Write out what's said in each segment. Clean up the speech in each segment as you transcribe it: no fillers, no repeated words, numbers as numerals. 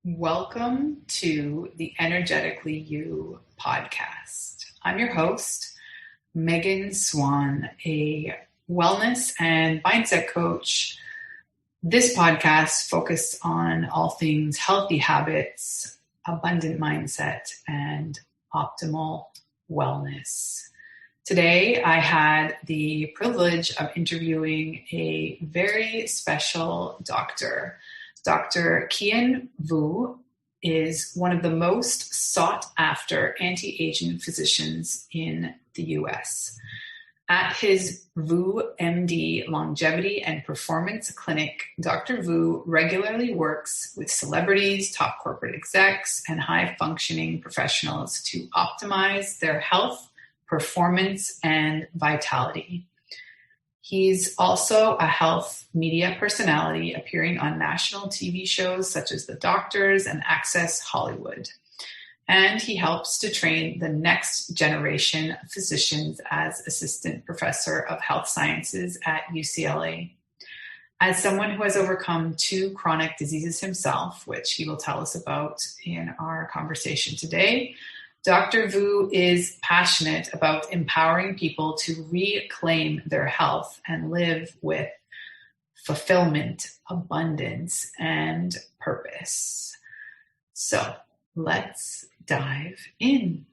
Welcome to the Energetically You podcast. I'm your host, Megan Swan, a wellness and mindset coach. This podcast focused on all things healthy habits, abundant mindset, and optimal wellness. Today, I had the privilege of interviewing a very special doctor. Dr. Kien Vuu is one of the most sought after anti-aging physicians in the US. At his Vuu MD Longevity and Performance Clinic, Dr. Vuu regularly works with celebrities, top corporate execs, and high-functioning professionals to optimize their health, performance, and vitality. He's also a health media personality appearing on national TV shows such as The Doctors and Access Hollywood. And he helps to train the next generation of physicians as assistant professor of health sciences at UCLA. As someone who has overcome 2 chronic diseases himself, which he will tell us about in our conversation today, Dr. Vuu is passionate about empowering people to reclaim their health and live with fulfillment, abundance, and purpose. So let's dive in.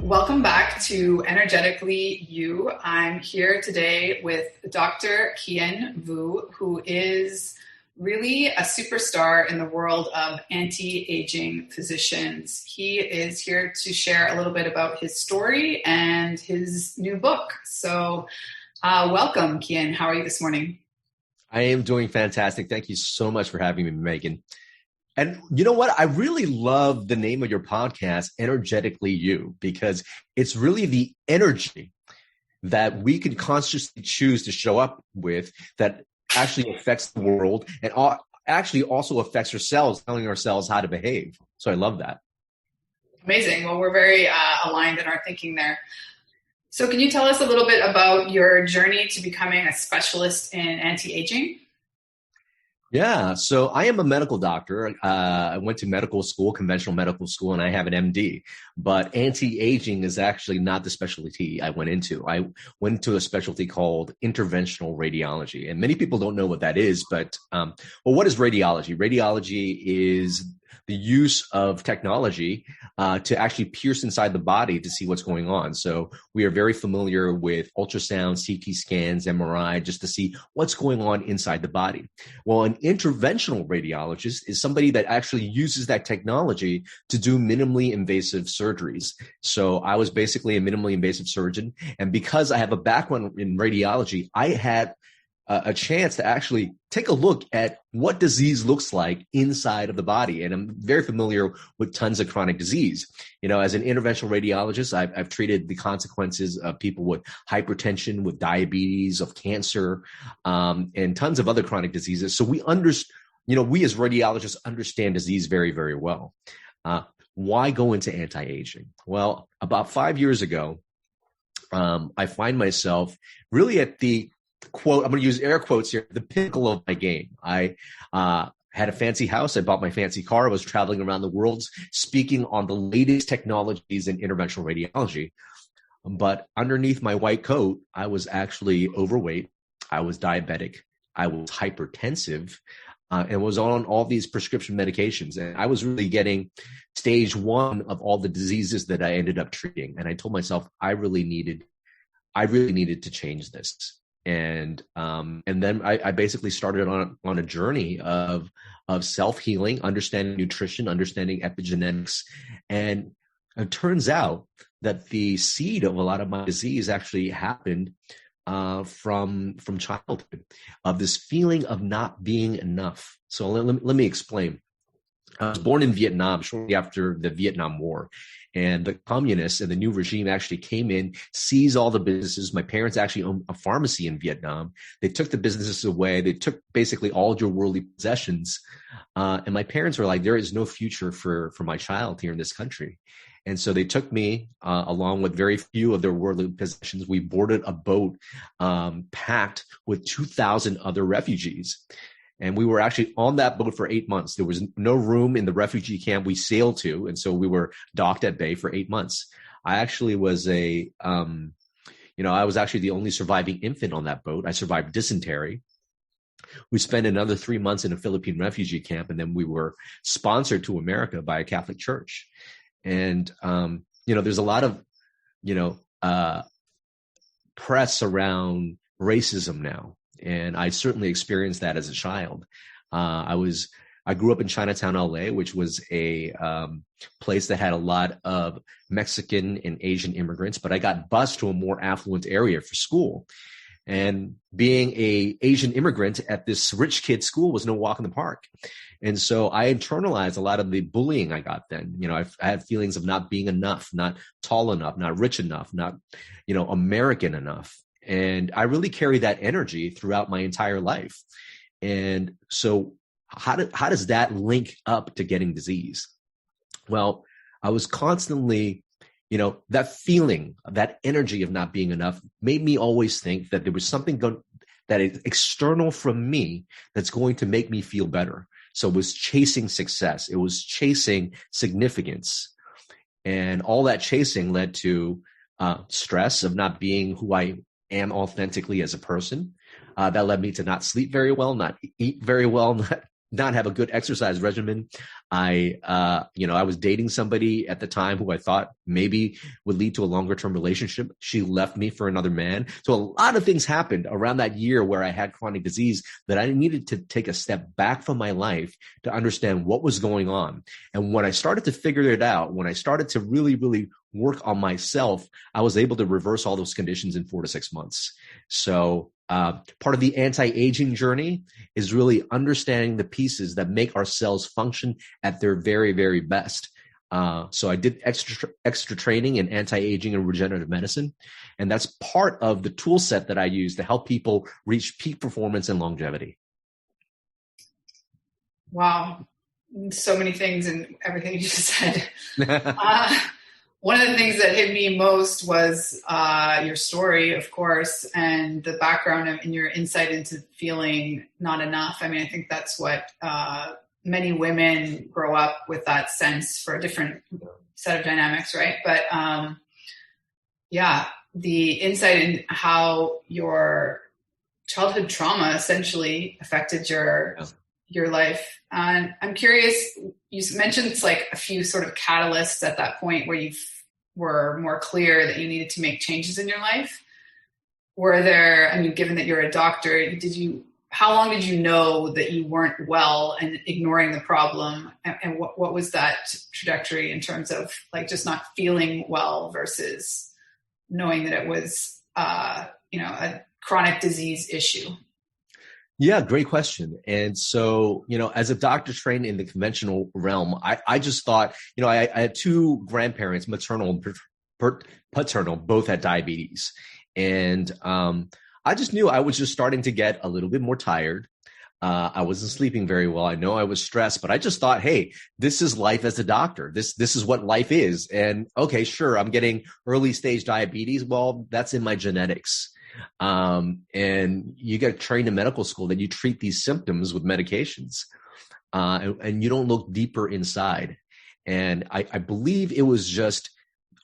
Welcome back to Energetically You. I'm here today with Dr. Kien Vuu, who is really a superstar in the world of anti-aging physicians. He is here to share a little bit about his story and his new book. So welcome, Kien. How are you this morning? I am doing fantastic. Thank you so much for having me, Megan. And you know what? I really love the name of your podcast, Energetically You, because it's really the energy that we can consciously choose to show up with that actually affects the world and actually also affects ourselves, telling ourselves how to behave. So I love that. Amazing. Well, we're very aligned in our thinking there. So can you tell us a little bit about your journey to becoming a specialist in anti-aging? Yeah, so I am a medical doctor. I went to medical school, conventional medical school, and I have an MD. But anti-aging is actually not the specialty I went into. I went to a specialty called interventional radiology. And many people don't know what that is, but what is radiology? Radiology is the use of technology to actually pierce inside the body to see what's going on. So we are very familiar with ultrasound, CT scans, MRI, just to see what's going on inside the body. Well, an interventional radiologist is somebody that actually uses that technology to do minimally invasive surgeries. So I was basically a minimally invasive surgeon. And because I have a background in radiology, I had a chance to actually take a look at what disease looks like inside of the body. And I'm very familiar with tons of chronic disease. You know, as an interventional radiologist, I've treated the consequences of people with hypertension, with diabetes, of cancer, and tons of other chronic diseases. So we as radiologists understand disease very, very well. Why go into anti-aging? Well, about 5 years ago, I find myself really at the quote, I'm going to use air quotes here, the pinnacle of my game. I had a fancy house. I bought my fancy car. I was traveling around the world speaking on the latest technologies in interventional radiology. But underneath my white coat, I was actually overweight. I was diabetic. I was hypertensive and was on all these prescription medications. And I was really getting stage 1 of all the diseases that I ended up treating. And I told myself I really needed to change this. And then I basically started on a journey of self-healing, understanding nutrition, understanding epigenetics. And it turns out that the seed of a lot of my disease actually happened from childhood, of this feeling of not being enough. So let me explain. I was born in Vietnam shortly after the Vietnam War. And the communists and the new regime actually came in, seized all the businesses. My parents actually owned a pharmacy in Vietnam. They took the businesses away. They took basically all your worldly possessions. And my parents were like, there is no future for my child here in this country. And so they took me along with very few of their worldly possessions. We boarded a boat packed with 2,000 other refugees. And we were actually on that boat for 8 months. There was no room in the refugee camp we sailed to. And so we were docked at bay for 8 months. I actually was I was actually the only surviving infant on that boat. I survived dysentery. We spent another 3 months in a Philippine refugee camp. And then we were sponsored to America by a Catholic church. And, there's a lot of, press around racism now. And I certainly experienced that as a child. I grew up in Chinatown, LA, which was a place that had a lot of Mexican and Asian immigrants, but I got bused to a more affluent area for school. And being a Asian immigrant at this rich kid school was no walk in the park. And so I internalized a lot of the bullying I got then. I had feelings of not being enough, not tall enough, not rich enough, not, American enough. And I really carried that energy throughout my entire life. And so how does that link up to getting disease? Well, I was constantly, that feeling, that energy of not being enough made me always think that there was something that is external from me that's going to make me feel better. So it was chasing success. It was chasing significance. And all that chasing led to stress of not being who I am authentically as a person. That led me to not sleep very well, not eat very well, not have a good exercise regimen. I was dating somebody at the time who I thought maybe would lead to a longer term relationship. She left me for another man. So a lot of things happened around that year where I had chronic disease that I needed to take a step back from my life to understand what was going on. And when I started to figure it out, when I started to really, really work on myself, I was able to reverse all those conditions in 4 to 6 months. So part of the anti-aging journey is really understanding the pieces that make our cells function at their very, very best. So I did extra training in anti-aging and regenerative medicine. And that's part of the tool set that I use to help people reach peak performance and longevity. Wow. So many things in everything you just said. One of the things that hit me most was your story, of course, and the background and your insight into feeling not enough. I mean, I think that's what many women grow up with, that sense, for a different set of dynamics, right? But the insight in how your childhood trauma essentially affected your life. And I'm curious, you mentioned it's like a few sort of catalysts at that point where you were more clear that you needed to make changes in your life. Were there, given that you're a doctor, how long did you know that you weren't well and ignoring the problem? And what was that trajectory in terms of like just not feeling well versus knowing that it was, a chronic disease issue? Yeah, great question. And so, as a doctor trained in the conventional realm, I just thought, I had two grandparents, maternal and paternal, both had diabetes. And I just knew I was just starting to get a little bit more tired. I wasn't sleeping very well. I know I was stressed, but I just thought, hey, this is life as a doctor. This is what life is. And okay, sure, I'm getting early stage diabetes. Well, that's in my genetics. And you get trained in medical school that you treat these symptoms with medications, and you don't look deeper inside. And I believe it was just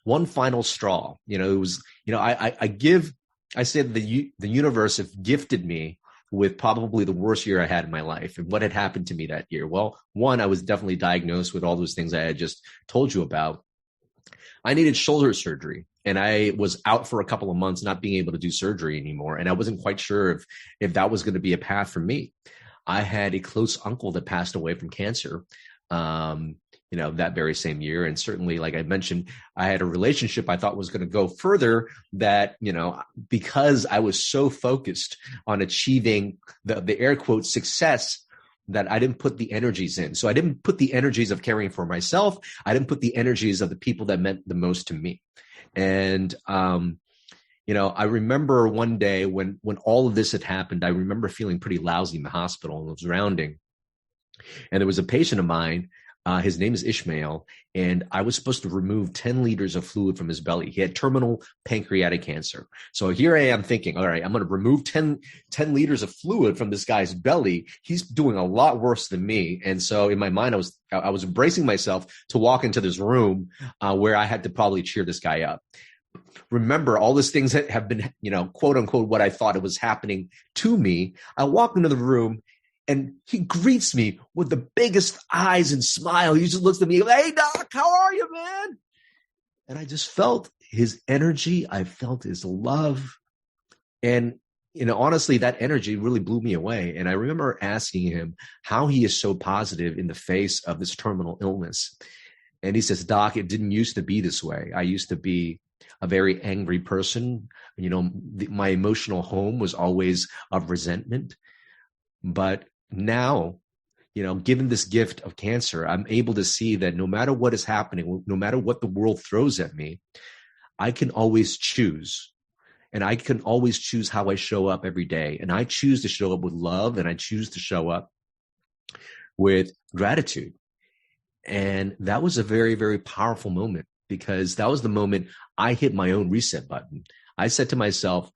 one final straw. It was, I said the universe have gifted me with probably the worst year I had in my life. And what had happened to me that year? Well, one, I was definitely diagnosed with all those things I had just told you about. I needed shoulder surgery. And I was out for a couple of months, not being able to do surgery anymore. And I wasn't quite sure if that was going to be a path for me. I had a close uncle that passed away from cancer, that very same year. And certainly, like I mentioned, I had a relationship I thought was going to go further that, because I was so focused on achieving the air quote success that I didn't put the energies in. So I didn't put the energies of caring for myself. I didn't put the energies of the people that meant the most to me. And, I remember one day when all of this had happened, I remember feeling pretty lousy in the hospital and was rounding. And there was a patient of mine, his name is Ishmael, and I was supposed to remove 10 liters of fluid from his belly. He had terminal pancreatic cancer. So here I am thinking, all right, I'm going to remove 10 liters of fluid from this guy's belly. He's doing a lot worse than me. And so in my mind, I was bracing myself to walk into this room where I had to probably cheer this guy up. Remember, all these things that have been, quote unquote, what I thought it was happening to me. I walk into the room and he greets me with the biggest eyes and smile. He just looks at me, hey, doc, how are you, man? And I just felt his energy. I felt his love. And, honestly, that energy really blew me away. And I remember asking him how he is so positive in the face of this terminal illness. And he says, doc, it didn't used to be this way. I used to be a very angry person. My emotional home was always of resentment. But now, given this gift of cancer, I'm able to see that no matter what is happening, no matter what the world throws at me, I can always choose. And I can always choose how I show up every day. And I choose to show up with love, and I choose to show up with gratitude. And that was a very, very powerful moment, because that was the moment I hit my own reset button. I said to myself,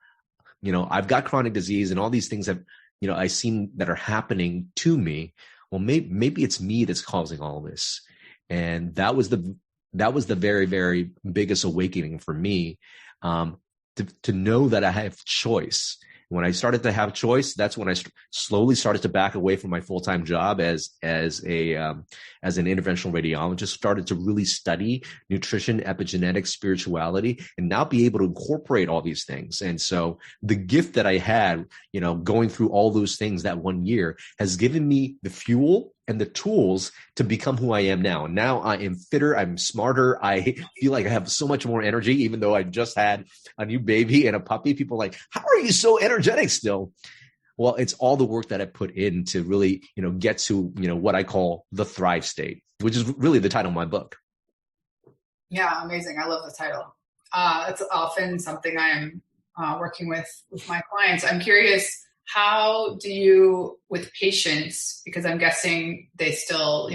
I've got chronic disease and all these things have, I've seen that are happening to me. Well, maybe it's me that's causing all this. And that was the very, very biggest awakening for me, to know that I have choice. When I started to have choice, that's when I slowly started to back away from my full-time job as an interventional radiologist, started to really study nutrition, epigenetics, spirituality, and now be able to incorporate all these things. And so the gift that I had, going through all those things that one year has given me the fuel and the tools to become who I am now. And now I am fitter, I'm smarter. I feel like I have so much more energy, even though I just had a new baby and a puppy. People are like, how are you so energetic still? Well, it's all the work that I put in to really, get to, what I call the thrive state, which is really the title of my book. Yeah, amazing. I love the title. It's often something I'm working with my clients. I'm curious, how do you, with patients, because I'm guessing they still,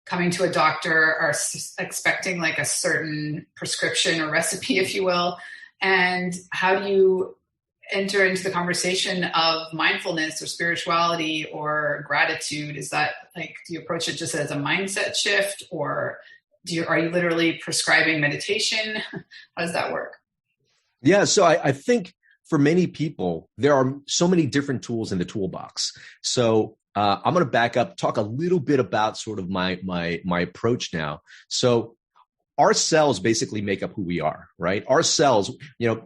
coming to a doctor are expecting like a certain prescription or recipe, if you will, and how do you enter into the conversation of mindfulness or spirituality or gratitude? Is that like, do you approach it just as a mindset shift, or are you literally prescribing meditation? How does that work? Yeah, so I think for many people, there are so many different tools in the toolbox. So I'm going to back up, talk a little bit about sort of my approach now. So our cells basically make up who we are, right? Our cells,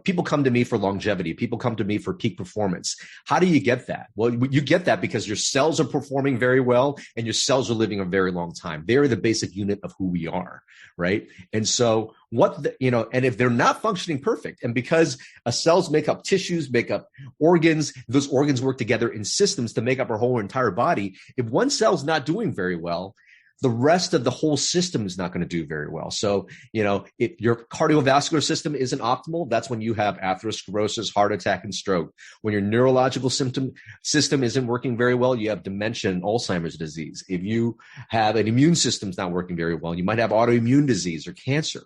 people come to me for longevity. People come to me for peak performance. How do you get that? Well, you get that because your cells are performing very well and your cells are living a very long time. They're the basic unit of who we are, right? And so and if they're not functioning perfect, and because cells make up tissues, make up organs, those organs work together in systems to make up our whole entire body. If one cell's not doing very well, the rest of the whole system is not going to do very well. So, if your cardiovascular system isn't optimal, that's when you have atherosclerosis, heart attack, and stroke. When your neurological system isn't working very well, you have dementia and Alzheimer's disease. If you have an immune system's not working very well, you might have autoimmune disease or cancer.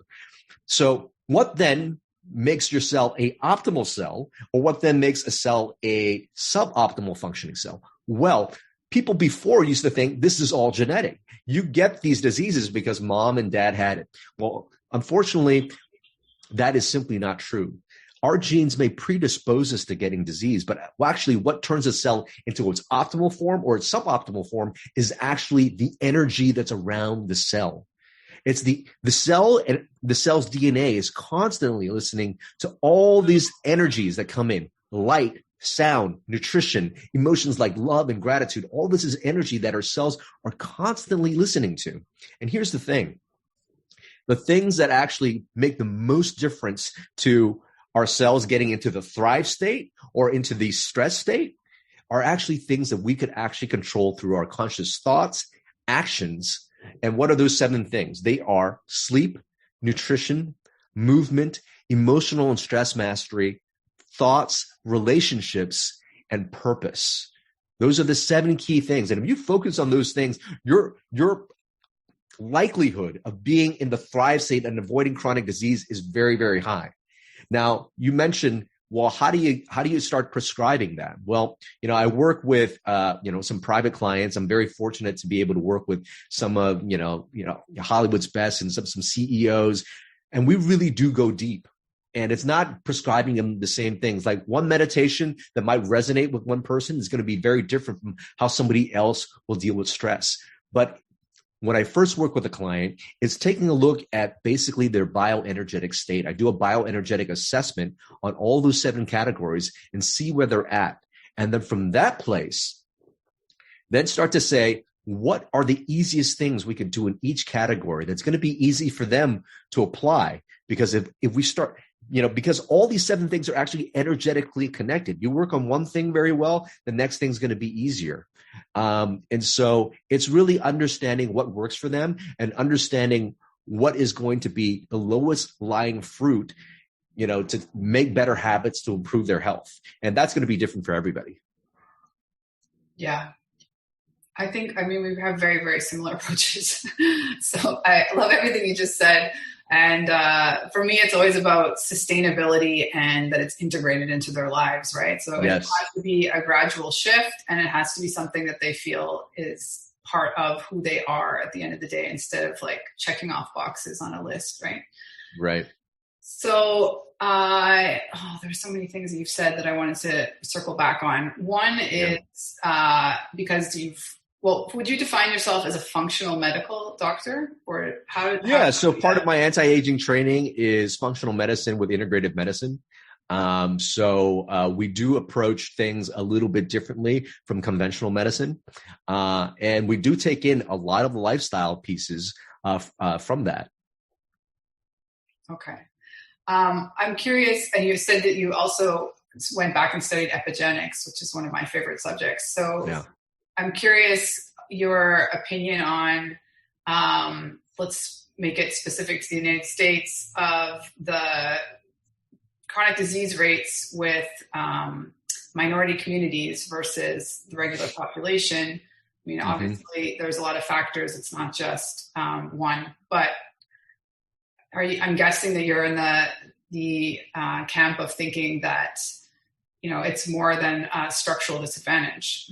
So what then makes your cell a optimal cell, or what then makes a cell a suboptimal functioning cell? Well, people before used to think this is all genetic. You get these diseases because mom and dad had it. Well, unfortunately, that is simply not true. Our genes may predispose us to getting disease, but actually what turns a cell into its optimal form or its suboptimal form is actually the energy that's around the cell. It's the cell, and the cell's DNA is constantly listening to all these energies that come in: light, sound, nutrition, emotions like love and gratitude. All this is energy that our cells are constantly listening to. And here's the thing. The things that actually make the most difference to our cells getting into the thrive state or into the stress state are actually things that we could actually control through our conscious thoughts, actions. And what are those 7 things? They are sleep, nutrition, movement, emotional and stress mastery, thoughts, relationships, and purpose. Those are the 7 key things. And if you focus on those things, your likelihood of being in the thrive state and avoiding chronic disease is very, very high. Now, you mentioned, well, how do you start prescribing that? Well, I work with, some private clients. I'm very fortunate to be able to work with some of, Hollywood's best and some CEOs. And we really do go deep. And it's not prescribing them the same things. Like one meditation that might resonate with one person is going to be very different from how somebody else will deal with stress. But when I first work with a client, it's taking a look at basically their bioenergetic state. I do a bioenergetic assessment on all those 7 categories and see where they're at. And then from that place, then start to say, what are the easiest things we can do in each category that's going to be easy for them to apply? Because if we start, because all these 7 things are actually energetically connected. You work on one thing very well, the next thing's going to be easier. And so it's really understanding what works for them and understanding what is going to be the lowest lying fruit, to make better habits to improve their health. And that's going to be different for everybody. Yeah. We have very, very similar approaches. So I love everything you just said. And for me, it's always about sustainability and that it's integrated into their lives, right? So It has to be a gradual shift, and it has to be something that they feel is part of who they are at the end of the day, instead of like checking off boxes on a list, right? Right. So there's so many things that you've said that I wanted to circle back on. One is because would you define yourself as a functional medical doctor, or how? So part of my anti-aging training is functional medicine with integrative medicine. So we do approach things a little bit differently from conventional medicine. And we do take in a lot of the lifestyle pieces from that. Okay. I'm curious, and you said that you also went back and studied epigenetics, which is one of my favorite subjects. So I'm curious your opinion on, let's make it specific to the United States, of the chronic disease rates with minority communities versus the regular population. Obviously there's a lot of factors. It's not just one, but I'm guessing that you're in the camp of thinking that, it's more than a structural disadvantage.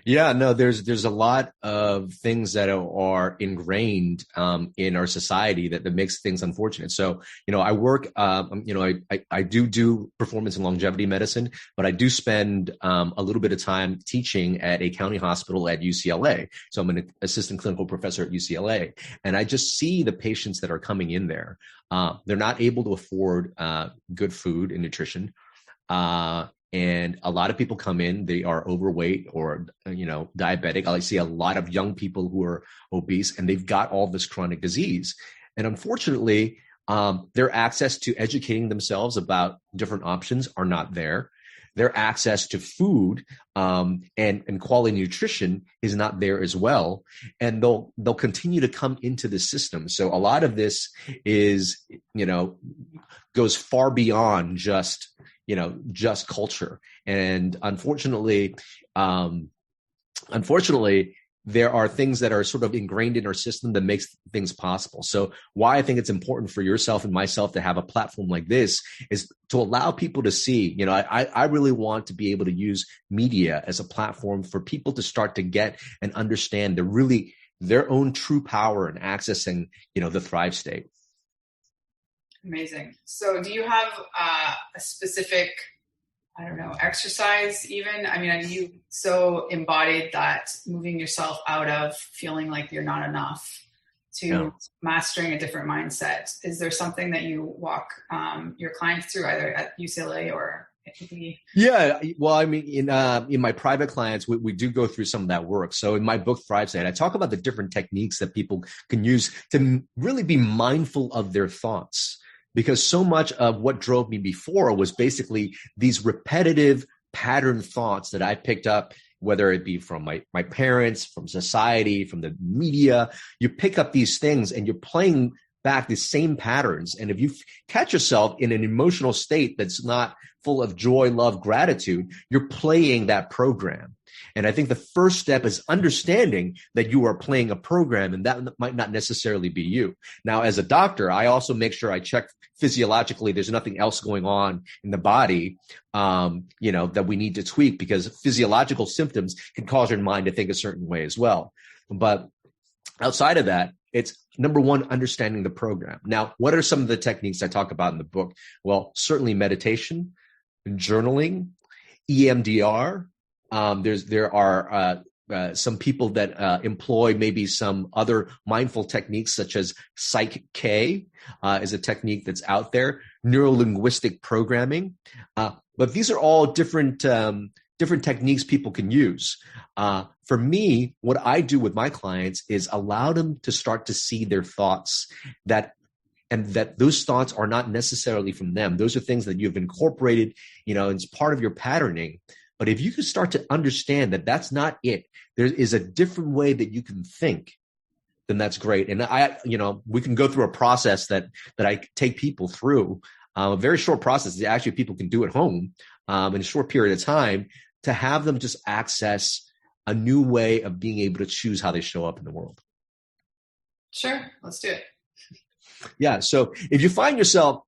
Yeah, no, there's a lot of things that are ingrained in our society that makes things unfortunate. So, I work, I do performance and longevity medicine, but I do spend a little bit of time teaching at a county hospital at UCLA. So I'm an assistant clinical professor at UCLA, and I just see the patients that are coming in there. They're not able to afford good food and nutrition. And a lot of people come in, they are overweight or, diabetic. I see a lot of young people who are obese, and they've got all this chronic disease. And unfortunately, their access to educating themselves about different options are not there. Their access to food and quality nutrition is not there as well. And they'll continue to come into the system. So a lot of this is, goes far beyond just culture. And unfortunately, there are things that are sort of ingrained in our system that makes things possible. So why I think it's important for yourself and myself to have a platform like this is to allow people to see, I really want to be able to use media as a platform for people to start to get and understand their own true power in accessing, the thrive state. Amazing. So do you have a specific, exercise even? You so embodied that, moving yourself out of feeling like you're not enough to mastering a different mindset. Is there something that you walk your clients through either at UCLA or at UB? Yeah. Well, in my private clients, we do go through some of that work. So in my book, Thrive State, I talk about the different techniques that people can use to really be mindful of their thoughts. Because so much of what drove me before was basically these repetitive pattern thoughts that I picked up, whether it be from my parents, from society, from the media. You pick up these things and you're playing back the same patterns. And if you catch yourself in an emotional state that's not full of joy, love, gratitude, you're playing that program. And I think the first step is understanding that you are playing a program, and that might not necessarily be you. Now, as a doctor, I also make sure I check physiologically there's nothing else going on in the body, that we need to tweak, because physiological symptoms can cause your mind to think a certain way as well. But outside of that, it's number one, understanding the program. Now, what are some of the techniques I talk about in the book? Well, certainly meditation, journaling, EMDR. There are some people that employ maybe some other mindful techniques, such as Psych-K is a technique that's out there, neuro-linguistic programming. But these are all different techniques people can use. For me, what I do with my clients is allow them to start to see their thoughts, and that those thoughts are not necessarily from them. Those are things that you've incorporated, it's part of your patterning. But if you can start to understand that that's not it, there is a different way that you can think, then that's great. And we can go through a process that I take people through, a very short process that actually people can do at home in a short period of time, to have them just access a new way of being able to choose how they show up in the world. Sure. Let's do it. Yeah. So if you find yourself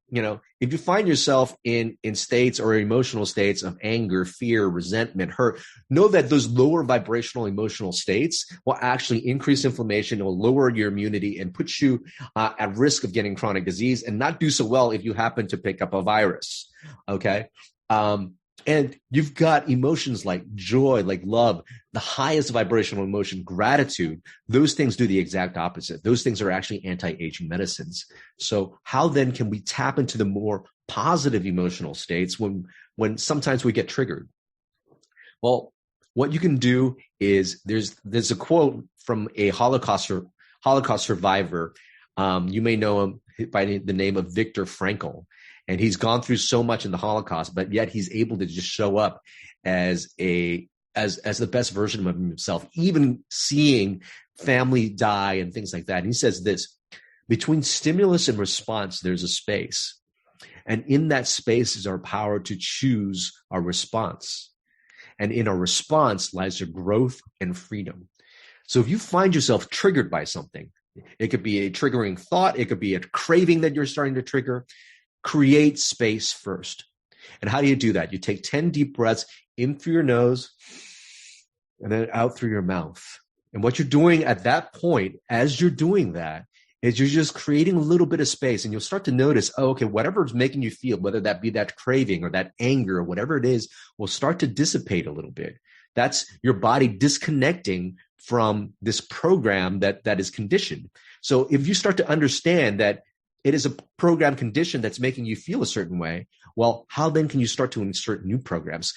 in states or emotional states of anger, fear, resentment, hurt, know that those lower vibrational emotional states will actually increase inflammation, it will lower your immunity, and put you at risk of getting chronic disease, and not do so well if you happen to pick up a virus. Okay. And you've got emotions like joy, like love, the highest vibrational emotion, gratitude. Those things do the exact opposite. Those things are actually anti-aging medicines. So how then can we tap into the more positive emotional states when sometimes we get triggered? Well, what you can do is there's a quote from a Holocaust survivor. You may know him by the name of Viktor Frankl. And he's gone through so much in the Holocaust, but yet he's able to just show up as the best version of himself, even seeing family die and things like that. And he says this: between stimulus and response, there's a space. And in that space is our power to choose our response. And in our response lies our growth and freedom. So if you find yourself triggered by something, it could be a triggering thought, it could be a craving that you're starting to trigger, create space first. And how do you do that? You take 10 deep breaths in through your nose and then out through your mouth. And what you're doing at that point, as you're doing that, is you're just creating a little bit of space, and you'll start to notice, whatever's making you feel, whether that be that craving or that anger or whatever it is, will start to dissipate a little bit. That's your body disconnecting from this program that is conditioned. So if you start to understand that it is a program condition that's making you feel a certain way, well, how then can you start to insert new programs?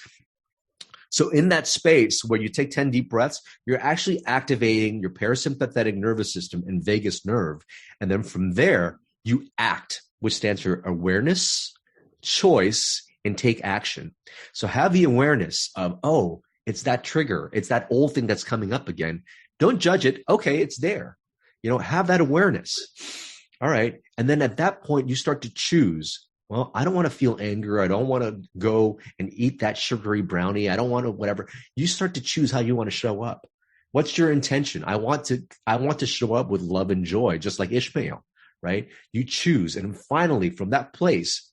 So in that space where you take 10 deep breaths, you're actually activating your parasympathetic nervous system and vagus nerve. And then from there, you act, which stands for awareness, choice, and take action. So have the awareness of, it's that trigger. It's that old thing that's coming up again. Don't judge it. Okay, it's there. Have that awareness. All right. And then at that point, you start to choose, well, I don't want to feel anger. I don't want to go and eat that sugary brownie. I don't want to whatever. You start to choose how you want to show up. What's your intention? I want to show up with love and joy, just like Ishmael, right? You choose. And finally, from that place,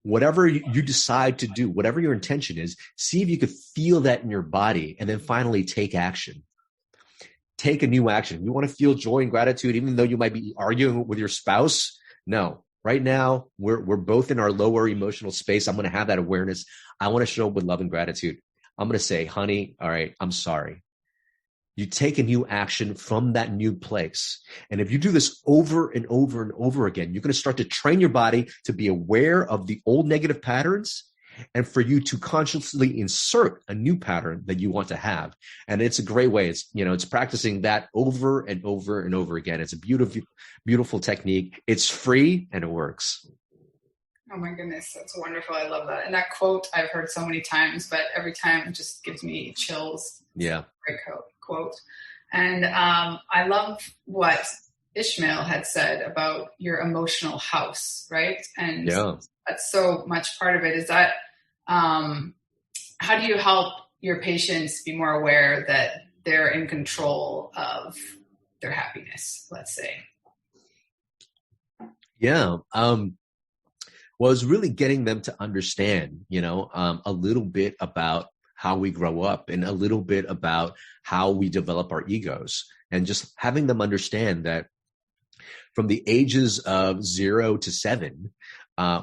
whatever you decide to do, whatever your intention is, see if you could feel that in your body, and then finally take action. Take a new action. You want to feel joy and gratitude, even though you might be arguing with your spouse? No. Right now, we're both in our lower emotional space. I'm going to have that awareness. I want to show up with love and gratitude. I'm going to say, honey, all right, I'm sorry. You take a new action from that new place. And if you do this over and over and over again, you're going to start to train your body to be aware of the old negative patterns, and for you to consciously insert a new pattern that you want to have. And it's a great way. It's practicing that over and over and over again. It's a beautiful, beautiful technique. It's free and it works. Oh my goodness, that's wonderful. I love that. And that quote I've heard so many times, but every time it just gives me chills. Yeah. Great quote. And I love what Ishmael had said about your emotional house, right? And that's so much part of it. Is that how do you help your patients be more aware that they're in control of their happiness, let's say? Yeah. Well, it's really getting them to understand, a little bit about how we grow up and a little bit about how we develop our egos, and just having them understand that from the ages of 0 to 7,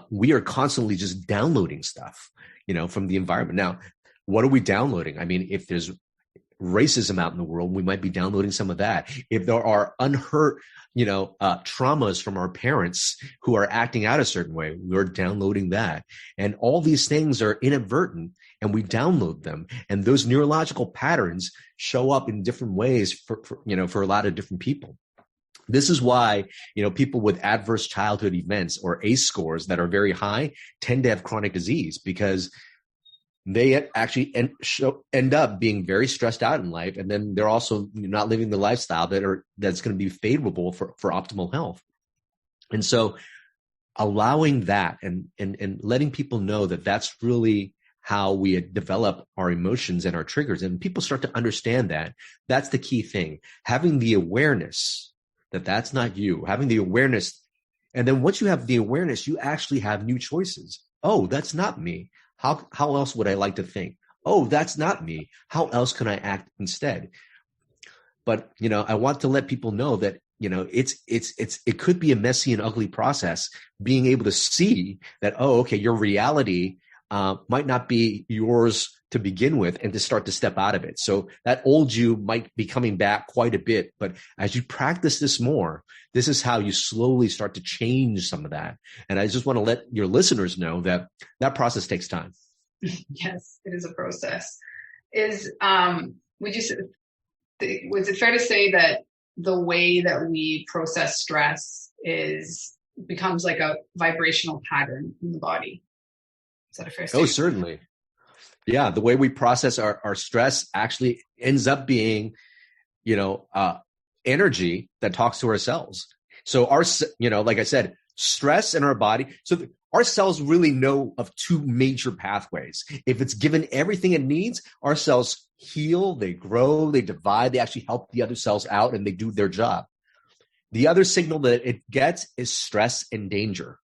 we are constantly just downloading stuff, from the environment. Now, what are we downloading? I mean, if there's racism out in the world, we might be downloading some of that. If there are unhurt, traumas from our parents who are acting out a certain way, we're downloading that. And all these things are inadvertent, and we download them. And those neurological patterns show up in different ways for a lot of different people. This is why, people with adverse childhood events or ACE scores that are very high tend to have chronic disease, because they actually end up being very stressed out in life. And then they're also not living the lifestyle that's going to be favorable for optimal health. And so allowing that and letting people know that that's really how we develop our emotions and our triggers. And people start to understand that. That's the key thing. Having the awareness that that's not you, having the awareness. And then once you have the awareness, you actually have new choices. Oh, that's not me. How else would I like to think? Oh, that's not me. How else can I act instead? But, I want to let people know that, it could be a messy and ugly process, being able to see that, oh, okay, your reality might not be yours to begin with, and to start to step out of it. So that old you might be coming back quite a bit, but as you practice this more, this is how you slowly start to change some of that. And I just want to let your listeners know that that process takes time. Yes, it is a process. Was it fair to say that the way that we process stress becomes like a vibrational pattern in the body? Is that a fair statement? Oh, certainly. Yeah, the way we process our stress actually ends up being, energy that talks to our cells. So like I said, stress in our body. So our cells really know of two major pathways. If it's given everything it needs, our cells heal, they grow, they divide, they actually help the other cells out, and they do their job. The other signal that it gets is stress and danger.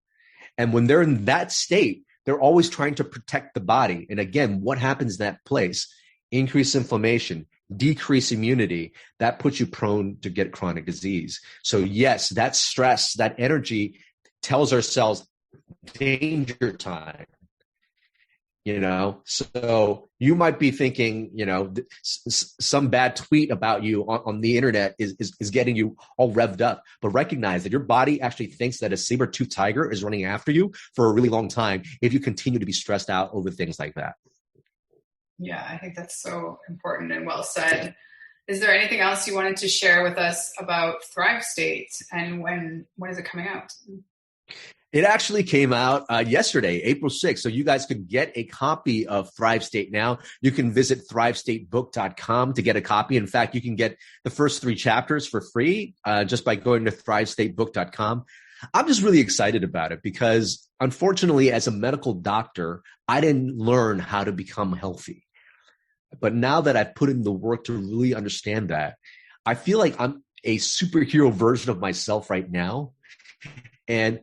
And when they're in that state, they're always trying to protect the body. And again, what happens in that place? Increased inflammation, decreased immunity. That puts you prone to get chronic disease. So yes, that stress, that energy tells our cells danger time. So you might be thinking, some bad tweet about you on the internet is getting you all revved up. But recognize that your body actually thinks that a saber-toothed tiger is running after you for a really long time if you continue to be stressed out over things like that. Yeah, I think that's so important and well said. Is there anything else you wanted to share with us about Thrive State, and when is it coming out? It actually came out yesterday, April 6th. So you guys can get a copy of Thrive State now. You can visit thrivestatebook.com to get a copy. In fact, you can get the first 3 chapters for free just by going to thrivestatebook.com. I'm just really excited about it because, unfortunately, as a medical doctor, I didn't learn how to become healthy. But now that I've put in the work to really understand that, I feel like I'm a superhero version of myself right now. And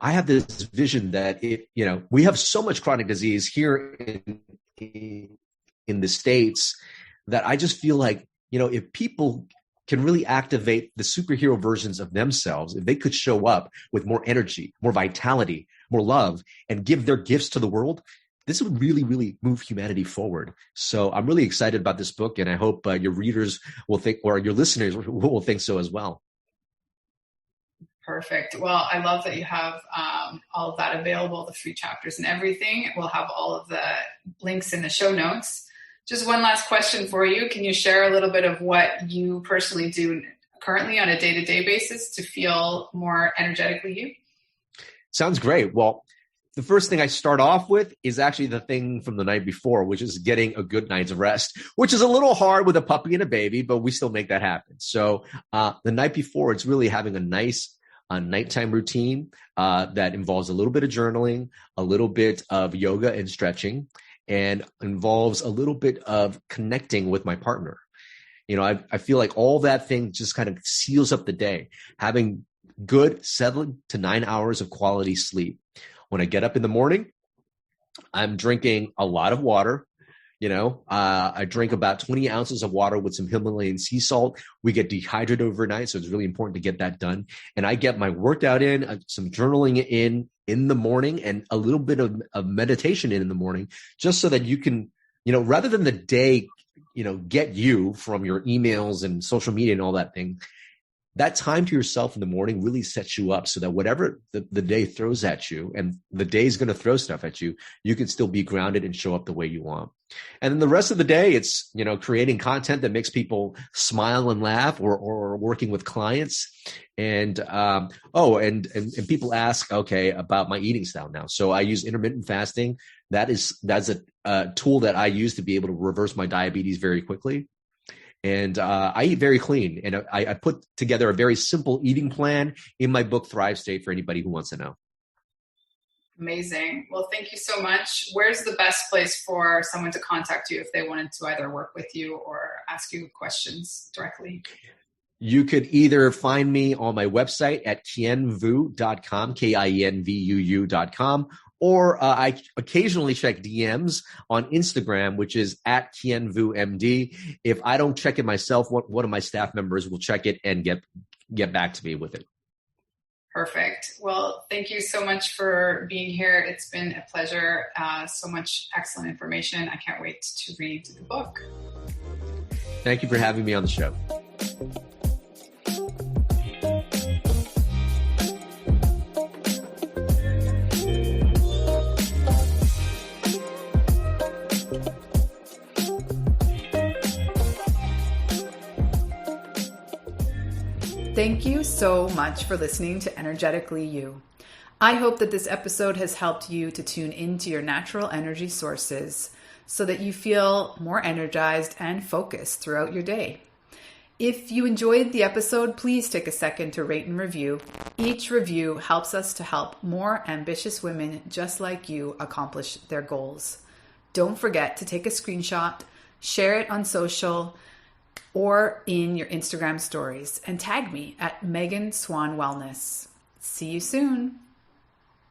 I have this vision that we have so much chronic disease here in the States that I just feel like, if people can really activate the superhero versions of themselves, if they could show up with more energy, more vitality, more love, and give their gifts to the world, this would really, really move humanity forward. So I'm really excited about this book, and I hope your readers will think, or your listeners will think so as well. Perfect. Well, I love that you have all of that available, the free chapters and everything. We'll have all of the links in the show notes. Just one last question for you. Can you share a little bit of what you personally do currently on a day-to-day basis to feel more energetically you? Sounds great. Well, the first thing I start off with is actually the thing from the night before, which is getting a good night's rest, which is a little hard with a puppy and a baby, but we still make that happen. So the night before, it's really having a nice nighttime routine that involves a little bit of journaling, a little bit of yoga and stretching, and involves a little bit of connecting with my partner. I feel like all that thing just kind of seals up the day, having good 7 to 9 hours of quality sleep. When I get up in the morning, I'm drinking a lot of water. I drink about 20 ounces of water with some Himalayan sea salt. We get dehydrated overnight, so it's really important to get that done. And I get my workout in, some journaling in the morning, and a little bit of meditation in the morning, just so that you can, rather than the day, get you from your emails and social media and all that thing, that time to yourself in the morning really sets you up so that whatever the day throws at you, and the day is going to throw stuff at you, you can still be grounded and show up the way you want. And then the rest of the day, it's, creating content that makes people smile and laugh, or working with clients. And, and people ask, okay, about my eating style now. So I use intermittent fasting. That's a tool that I use to be able to reverse my diabetes very quickly. And I eat very clean, and I put together a very simple eating plan in my book, Thrive State, for anybody who wants to know. Amazing. Well, thank you so much. Where's the best place for someone to contact you if they wanted to either work with you or ask you questions directly? You could either find me on my website at kienvuu.com, KIENVUU.com, or I occasionally check DMs on Instagram, which is at Kien Vuu MD. If I don't check it myself, one of my staff members will check it and get back to me with it. Perfect. Well, thank you so much for being here. It's been a pleasure. So much excellent information. I can't wait to read the book. Thank you for having me on the show. Thank you so much for listening to Energetically You. I hope that this episode has helped you to tune into your natural energy sources so that you feel more energized and focused throughout your day. If you enjoyed the episode, please take a second to rate and review. Each review helps us to help more ambitious women just like you accomplish their goals. Don't forget to take a screenshot, share it on social, or in your Instagram stories, and tag me at Megan Swan Wellness. See you soon.